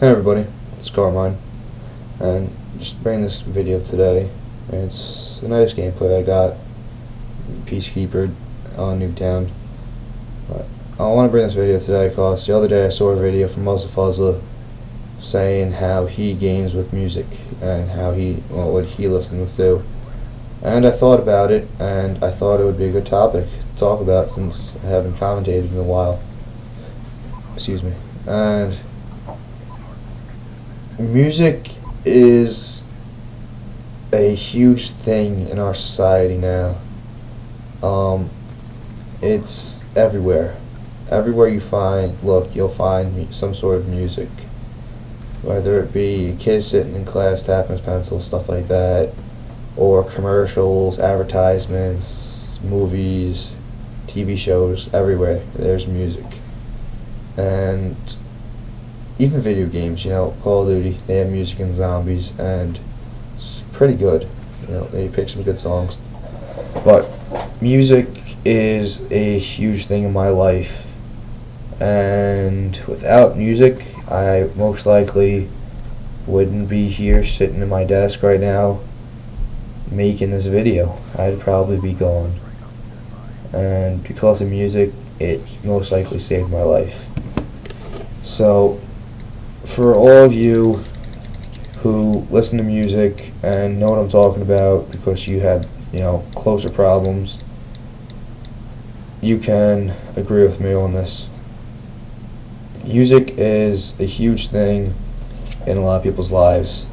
Hey everybody, it's Carmine, and just bringing this video today. It's a nice gameplay I got, Peacekeeper on Nuketown. But I want to bring this video today because the other day I saw a video from Muzzlefuzzler saying how he games with music and how what he listens to. And I thought about it, and I thought it would be a good topic to talk about since I haven't commentated in a while. Excuse me. And music is a huge thing in our society now. It's everywhere. Everywhere you look, you'll find some sort of music. Whether it be a kid sitting in class tapping his pencil, stuff like that, or commercials, advertisements, movies, TV shows, everywhere there's music. And even video games, Call of Duty, they have music in Zombies, and it's pretty good. They pick some good songs. But music is a huge thing in my life, and without music, I most likely wouldn't be here sitting at my desk right now making this video. I'd probably be gone. And because of music, it most likely saved my life. So, for all of you who listen to music and know what I'm talking about because you had, closer problems, you can agree with me on this. Music is a huge thing in a lot of people's lives,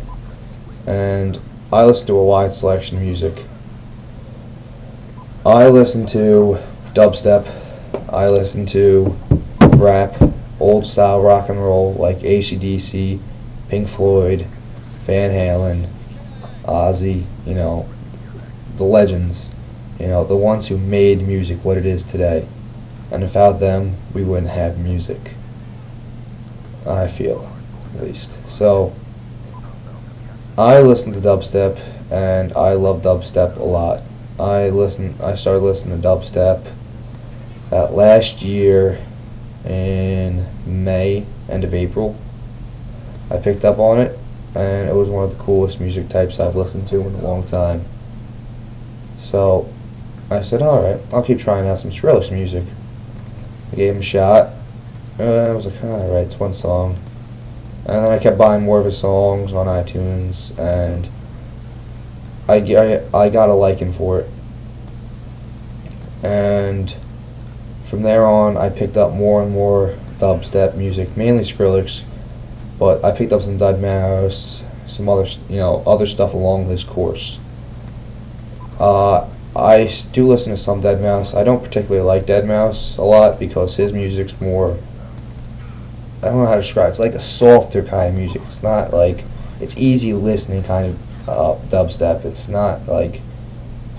and I listen to a wide selection of music. I listen to dubstep, I listen to rap, old style rock and roll like AC/DC, Pink Floyd, Van Halen, Ozzy, the legends, the ones who made music what it is today. And without them, we wouldn't have music, I feel, at least. So, I listen to dubstep, and I love dubstep a lot. I started listening to dubstep last year in May, end of April. I picked up on it, and it was one of the coolest music types I've listened to in a long time. So I said, alright, I'll keep trying out some Skrillex music. I gave him a shot. I was like, alright, it's one song. And then I kept buying more of his songs on iTunes, and I got a liking for it. And from there on, I picked up more and more dubstep music, mainly Skrillex, but I picked up some deadmau5, some other, other stuff along this course. I do listen to some deadmau5. I don't particularly like deadmau5 a lot because his music's more, I don't know how to describe it. It's like a softer kind of music. It's not like, it's easy listening kind of dubstep. It's not like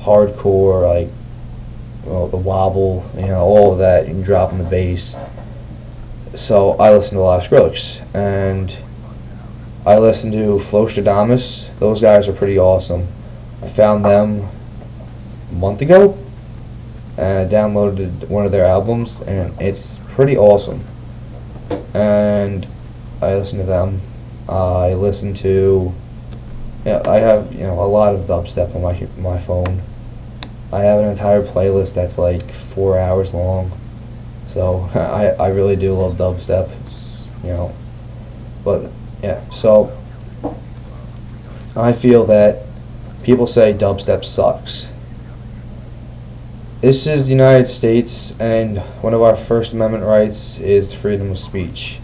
hardcore, like, the wobble, all of that, and dropping the bass. So I listen to a lot of Skrillex, and I listen to Flosstradamus. Those guys are pretty awesome. I found them a month ago, and I downloaded one of their albums, and it's pretty awesome. And I listen to them. I listen to, I have a lot of dubstep on my phone. I have an entire playlist that's like 4 hours long. So I really do love dubstep. But yeah, so I feel that people say dubstep sucks. This is the United States, and one of our First Amendment rights is freedom of speech.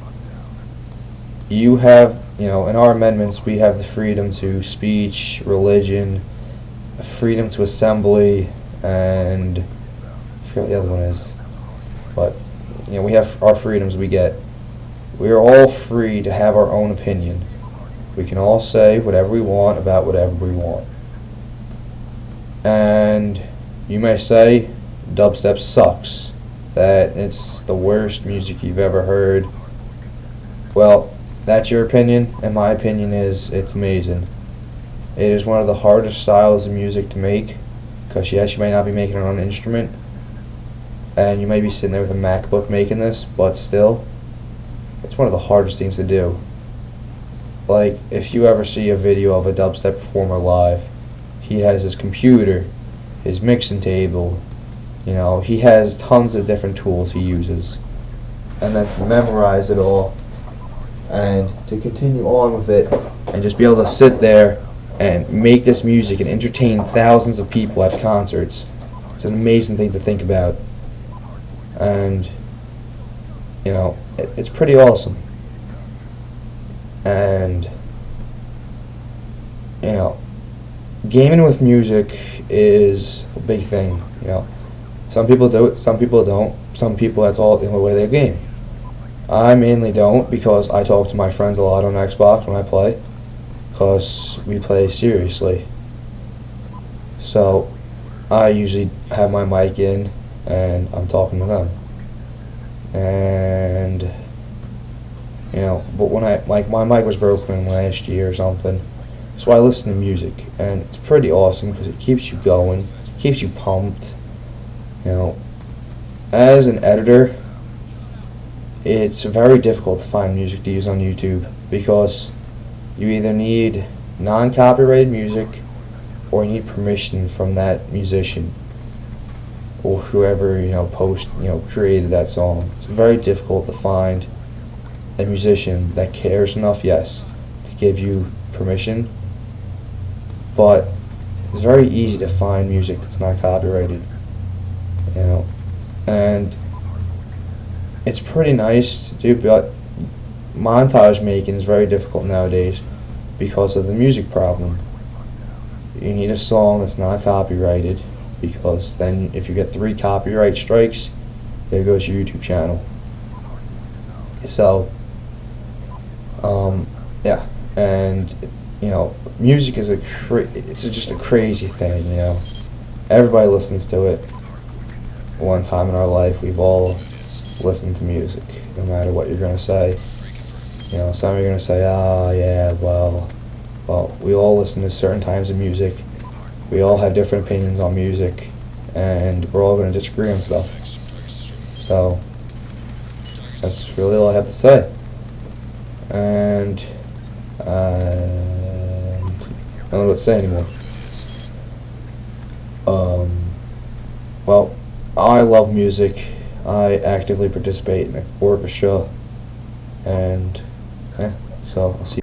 You have, in our amendments, we have the freedom to speech, religion, freedom to assembly, and I forget what the other one is. But, we have our freedoms we get. We are all free to have our own opinion. We can all say whatever we want about whatever we want. And you may say dubstep sucks, that it's the worst music you've ever heard. Well, that's your opinion, and my opinion is it's amazing. It is one of the hardest styles of music to make, because yes, you may not be making it on an instrument, and you may be sitting there with a MacBook making this, but still, it's one of the hardest things to do. like, if you ever see a video of a dubstep performer live, he has his computer, his mixing table, you know, he has tons of different tools he uses. And then to memorize it all, and to continue on with it, and just be able to sit there and make this music and entertain thousands of people at concerts. It's an amazing thing to think about. And, you know, it's pretty awesome. And, you know, gaming with music is a big thing, you know. Some people do it, some people don't. Some people, that's all the only way they game. I mainly don't, because I talk to my friends a lot on Xbox when I play, because we play seriously. So I usually have my mic in and I'm talking to them. And, you know, but when my mic was broken last year or something, so I listen to music, and it's pretty awesome because it keeps you going, keeps you pumped. You know, as an editor, it's very difficult to find music to use on YouTube, because you either need non-copyrighted music or you need permission from that musician or whoever, you know, created that song. It's very difficult to find a musician that cares enough, yes, to give you permission, but it's very easy to find music that's not copyrighted, you know, and it's pretty nice to do, but montage making is very difficult nowadays because of the music problem. You need a song that's not copyrighted, because then if you get 3 copyright strikes, there goes your YouTube channel. So, yeah, and you know, music is it's just a crazy thing, you know. Everybody listens to it. One time in our life, we've all listened to music, no matter what you're going to say. You know, some are going to say, oh yeah, well, we all listen to certain times of music. We all have different opinions on music, and we're all going to disagree on stuff. So, that's really all I have to say. And I don't know what to say anymore. Well, I love music. I actively participate in an orchestra, and so I'll see you.